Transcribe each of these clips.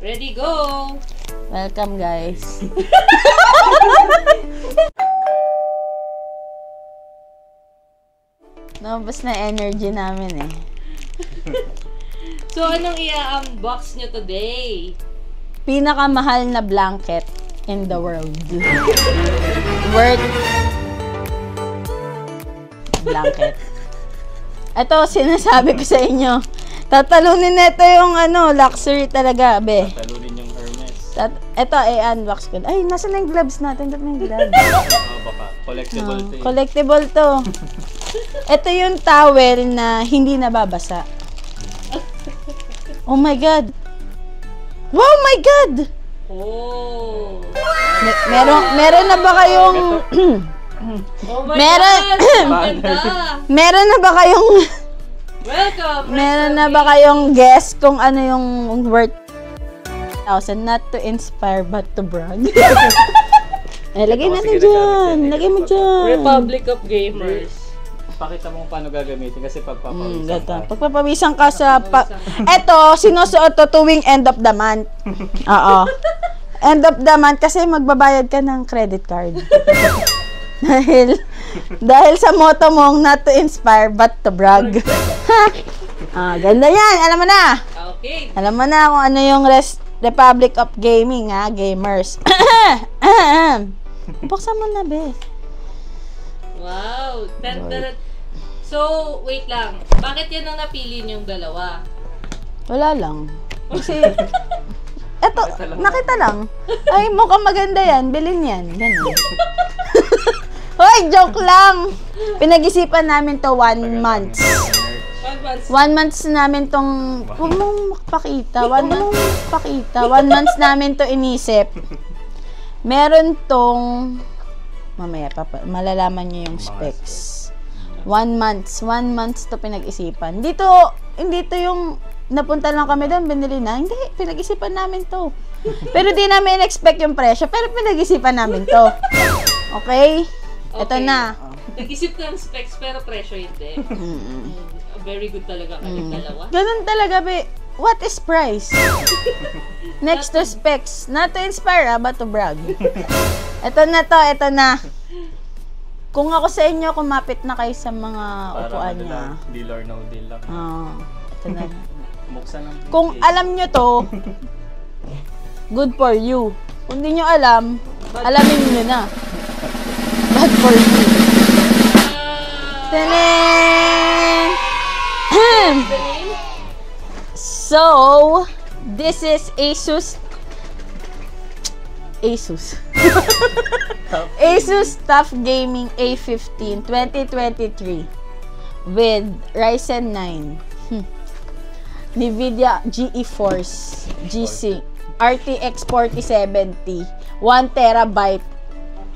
Ready, go! Welcome, guys. Nabas na energy namin eh. So, anong i-unbox nyo today? Pinakamahal na blanket in the world. Worth blanket. Ito, sinasabi ko sa inyo. Tatalunin na ito yung luxury talaga, be. Talunin yung Hermes. Ito, unbox ko. Ay, nasa na yung gloves natin? Ba't may gloves? Baka. Collectible to eh. Collectible to. Ito yung towel na hindi nababasa. Oh my God! Wow, my God! Oh! Meron na ba kayong... Oh my Meron- God! Ang ganda! meron na ba kayong... Welcome! Meron na ba kayong guess kung ano yung worth 1,000? Not to inspire but to brag. Lagay natin dyan. Lagay mo dyan. Republic of Gamers. Pakita mo kung paano gagamitin kasi pagpapawisan Gata. ka. Pagpapawisan ka sa... Eto, sinusuot to tuwing end of the month. Oo. End of the month kasi magbabayad ka ng credit card. dahil sa motto mong not to inspire but to brag. Ganda yan. Alam mo na. Okay. Alam mo na kung ano yung Republic of Gaming, ha? Gamers. Buksan mo na, Beth. Wow. So, wait lang. Bakit yan ang napili niyong dalawa? Wala lang. Kasi, eto, nakita lang. Ay, mukhang maganda yan. Bilhin yan. Ganun. Hoy, joke lang. Pinag-isipan namin to 1 month. 1 month. 1 month namin tong... Huwag mong makapakita. 1 month namin to inisip. Meron tong... Mamaya, malalaman nyo yung specs. 1 month to pinag-isipan. Hindi to yung napunta lang kami doon, binili na. Hindi, pinag-isipan namin to. Pero di namin expect yung presyo, pero pinag-isipan namin to. Okay? Ito na. Nag-isip ka ng specs pero presyo hindi. Very good talaga kayong dalawa. Ganun talaga, be. What is price? Next to specs. Not to inspire, but to brag. Ito na. Kung ako sa inyo, kumapit na kayo sa mga upuan niya. Deal or no deal lang. Ito na. Buksan ng Kung alam nyo to, good for you. Kung di nyo alam, alamin nyo na. Bad for you. Tanan! So, this is Asus TUF Gaming A15 2023 with Ryzen 9 NVIDIA GeForce G-Sync RTX 4070 1TB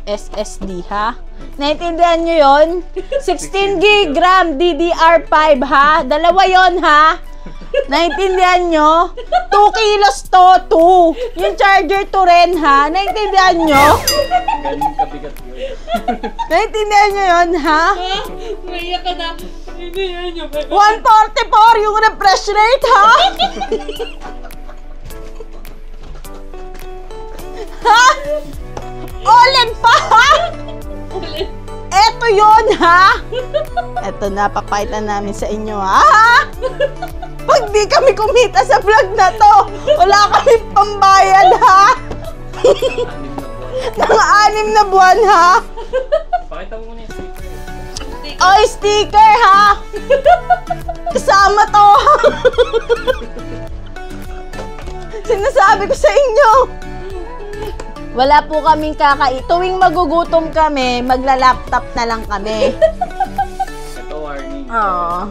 SSD, ha? Naintindihan nyo yun? 16GB RAM DDR5, ha? Dalawa yon, ha? Naintindihan nyo? 2 kilos to, 2. Yung charger to rin, ha? Naintindihan nyo? Ganun kabigat yun. Naintindihan nyo yun, ha? Naiyak ka na. Hindi yan yung 144 yung refresh rate, ha? Ha? Ulit pa, ha? Eto yun, ha? Eto na, papakita namin sa inyo, ha? Pag di kami kumita sa vlog na to, wala kami pambayad, ha? Ng 6 na buwan, ha? Pakita mo muna yung sticker. Oy, sticker, ha? Kasama to, ha? Sinasabi ko sa inyo. Wala po kaming tuwing magugutom kami, magla-laptop na lang kami. Ito warning. Oo.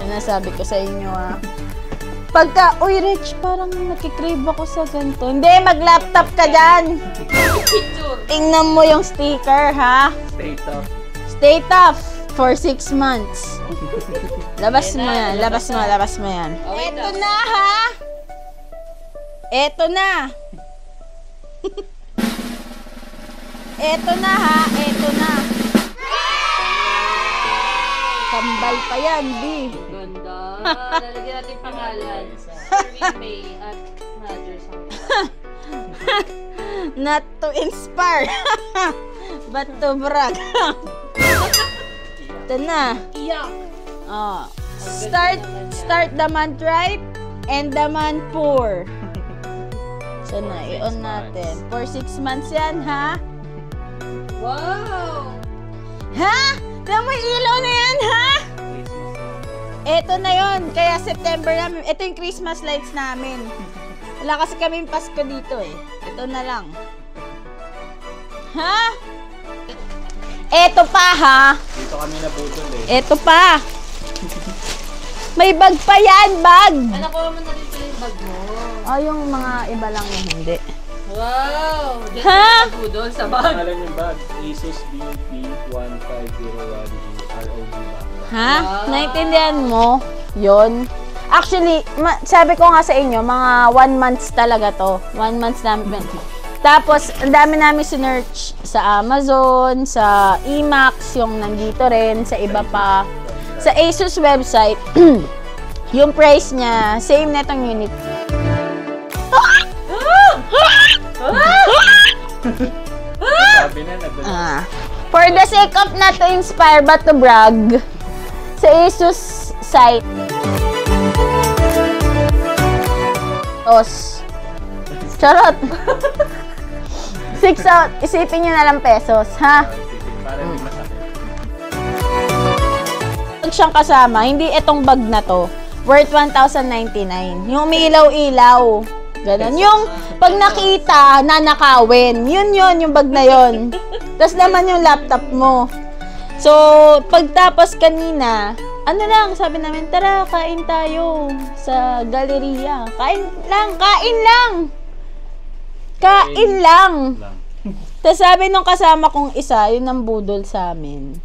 Sinasabi ko sa inyo, ha. Pagka, uy, Rich, parang nakikrave ako sa ganito. Hindi, mag-laptop ka dyan. Tingnan mo yung sticker, ha. Stay tough for 6 months. Labas mo yan. Eto na, ha. Eto na, ha. Kambal pa yan, B. Ganda. Lalagyan natin pangalan. May at manager sa Not to inspire, but to brag. Ito na. Iyak! Oh. Start the month right, and the month poor. So na, i-on natin. For 6 months yan, ha? Wow! Ha? May ilaw na yan, ha? Ito na yon. Kaya September namin. Ito yung Christmas lights namin. Wala kasi kaming Pasko dito eh. Ito na lang. Ha? Ito pa, ha? Dito kami nabutol eh. Ito pa. May bag pa yan, bag. Nakuha mo na rin pala yung bag mo. Oh, yung mga iba lang yung hindi. Wow! Diyan Ha? sa budol sa bag. Alam yung bag, Asus BP1501G ROG bag. Ha? Wow. Naintindihan mo? Yon. Actually, sabi ko nga sa inyo, mga 1 months talaga to. 1 months namin. Tapos, ang dami namin sinearch sa Amazon, sa Emax, yung nandito rin, sa iba pa. Sa Asus website, yung price niya, same na itong unit. Sabi na, nagdala. For the sake of not to inspire but to brag, sa Asus site, charot. 6 out, isipin nyo na lang pesos, ha? Para hindi masakit. Pag siyang kasama, hindi itong bag na to, worth 1,099. Yung umiilaw-ilaw. Ganon. Yung pag nakita, nanakawin. Yun, yung bag na yun. Tapos naman yung laptop mo. So, pagtapos kanina, ano lang, sabi namin, tara, kain tayo sa galeriya. Kain lang. Kain lang. Tapos sabi nung kasama kong isa, yun ang budol sa amin.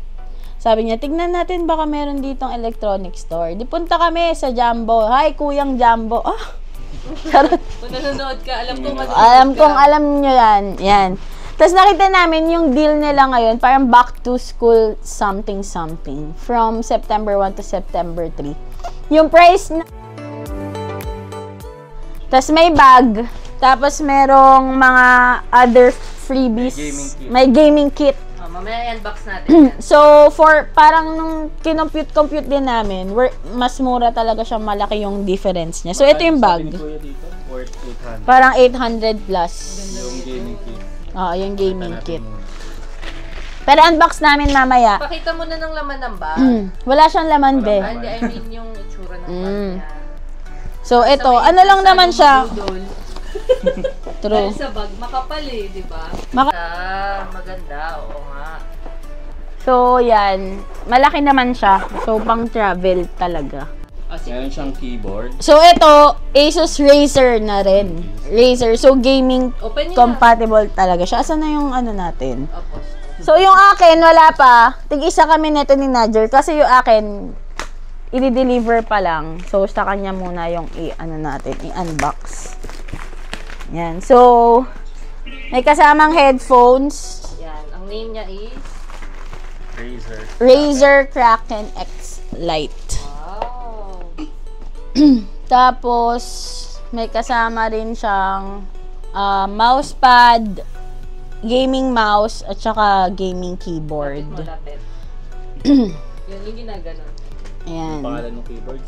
Sabi niya, tignan natin baka meron ditong electronic store. Di punta kami sa Jumbo. Hi, Kuyang Jumbo. Ah, charot. Kung nanonood ka, alam kong manonood Alam ka. kong alam nyo yan. Yan. Tapos nakita namin yung deal nila ngayon, parang back to school something. From September 1 to September 3. Yung price na... Tapos may bag. Tapos merong mga other freebies. May gaming kit. Oh, mamaya i-unbox natin yan. So, for parang nung kinompute din namin, mas mura talaga siya, malaki yung difference niya. So, ito yung bag. Sabi ni Kuya dito, worth 800. Parang 800 plus. Yung gaming kit. Oo, yung gaming Natin kit. muna. Pero unbox namin mamaya. Pakita mo na ng laman ng bag. Wala siyang laman, be. Ah, hindi, I mean yung itsura ng bag niya. So, ito, Sabihin ano lang sa naman yung siya. budol. True. Dahil sa bag, makapal eh, di ba? Maganda, oo nga. So, yan. Malaki naman siya. So, pang travel talaga. Oh, sige. Meron siyang keyboard. So, ito, Asus Razer na rin. Razer. So, gaming Open niya. compatible talaga siya. Asan na yung ano natin? Opo. So, yung akin, wala pa. Tig-isa kami neto ni Nadjer. Kasi yung akin, i-deliver pa lang. So, sa kanya muna yung i-unbox. Yan. So, may kasamang headphones. Yan. Ang name niya is... Razer Kraken X Lite. Wow. Tapos, may kasama rin siyang mousepad, gaming mouse, at saka gaming keyboard. Malapit. Yun yung ginaganon. Ayan. Pangalan ng keyboard,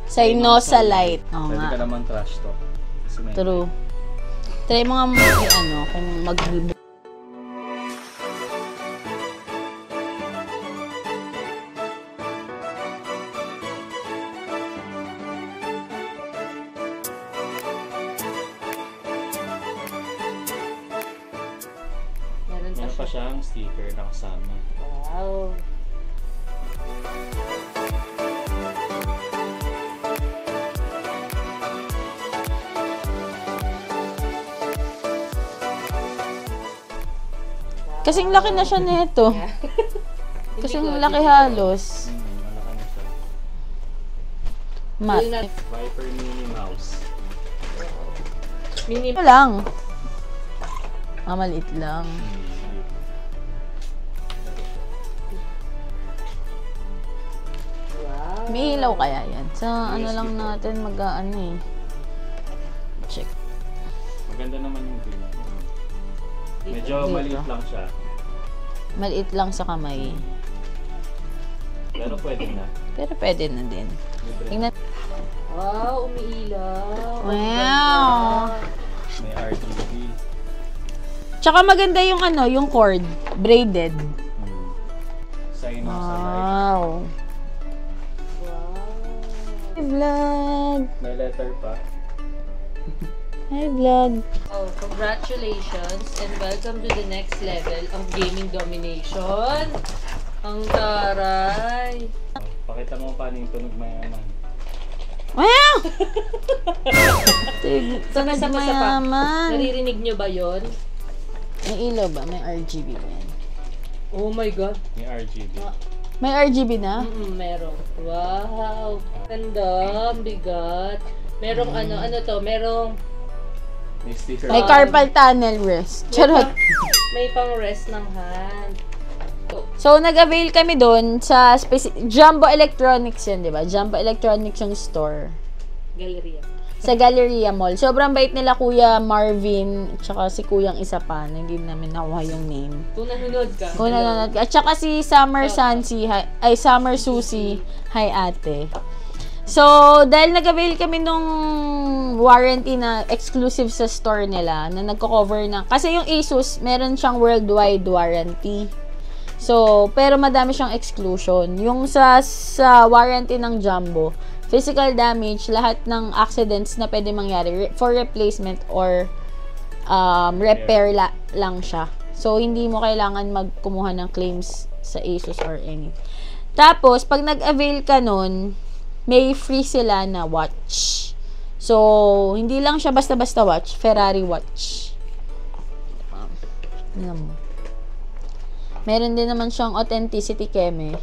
Synosa Lite. Oo Pwede ka nga. naman trash talk. Kasi may- True. Try mo nga kung mag-review. Meron pa Meron pa siya. siyang sticker na kasama. Wow. Kasing laki na siya nito. Kasing Hindi ko, laki hindi ko. halos. Malaki na siya. Mat. Yun na- Viper Mini Mouse. Mini. Ito lang. Maliit lang. Wow. May ilaw kaya yan? Sa ano lang natin mag-ano eh. check. Maganda naman yung green. Medyo Dito. maliit lang siya. Maliit lang sa kamay. Pero pwede na. Pero pwede na din. Libre. Tingnan. Wow, umiilaw. Wow! May RGB. Tsaka maganda yung ano, yung cord. Braided. Sign off sa light. Wow! Wow. Hi, vlog! May letter pa. Hi, vlog! Oh, congratulations and welcome to the next level of gaming domination. Ang taray. Pakita mo paano yung tunog mayaman. Wow! Sama-sama sa pa. Mayaman. Naririnig nyo ba yon? May ilaw ba? May RGB ba yan? Oh my God. May RGB. May RGB na? Meron. Wow. Ganda. Ang bigat. Merong ano to? Merong May sticker. May carpal tunnel rest. Charot. may pang rest ng hand. So, nag-avail kami doon sa Jumbo Electronics yun, di ba? Jumbo Electronics yung store. Galleria. Sa Galleria Mall. Sobrang bait nila Kuya Marvin, tsaka si Kuyang isa pa, na hindi namin nakuha yung name. Kung nanonood ka. Kung nanonood ka. At tsaka si Summer Sansi, Summer Susie, hi ate. So, dahil nag-avail kami nung warranty na exclusive sa store nila, na nagko-cover na, kasi yung Asus, meron siyang worldwide warranty. So, pero madami siyang exclusion. Yung sa warranty ng Jumbo, physical damage, lahat ng accidents na pwede mangyari for replacement or repair lang siya. So, hindi mo kailangan magkumuha ng claims sa Asus or any. Tapos, pag nag-avail ka nun, may free sila na watch. So, hindi lang siya basta-basta watch, Ferrari watch. Tingnan mo. Meron din naman siyang authenticity keme.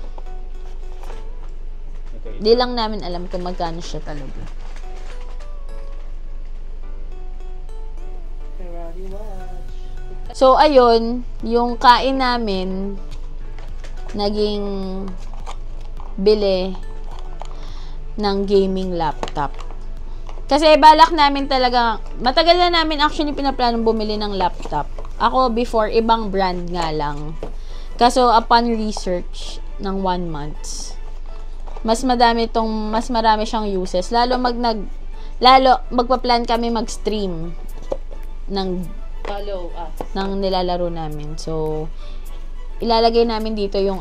Okay. Di lang namin alam kung magkano siya talaga. Ferrari watch. So, ayun, yung kain namin, naging bili ng gaming laptop. Kasi balak namin talaga, matagal na namin actually pinaplanong bumili ng laptop. Ako before, ibang brand nga lang. Kaso upon research ng 1 month, mas marami siyang uses. Lalo magpa-plan kami mag-stream ng Follow up. nilalaro namin. So, ilalagay namin dito yung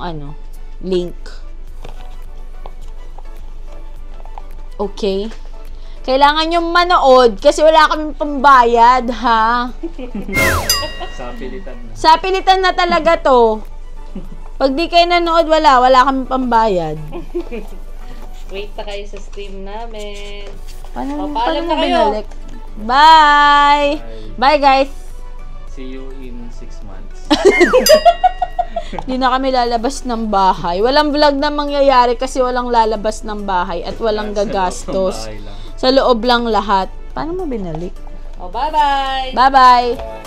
link. Okay? Kailangan nyo manood kasi wala kaming pambayad, ha? Sa pilitan na. Sa pilitan na talaga to. Pag di kayo nanood, wala kaming pambayad. Wait na kayo sa stream namin. Paano paalam na kayo. binalik? Bye! Bye, guys! See you in 6 months. Hindi na kami lalabas ng bahay. Walang vlog na mangyayari kasi walang lalabas ng bahay at walang gagastos. Sa loob ng bahay lang. Sa loob lang lahat. Paano mo binalik? Oh, bye-bye! Bye-bye!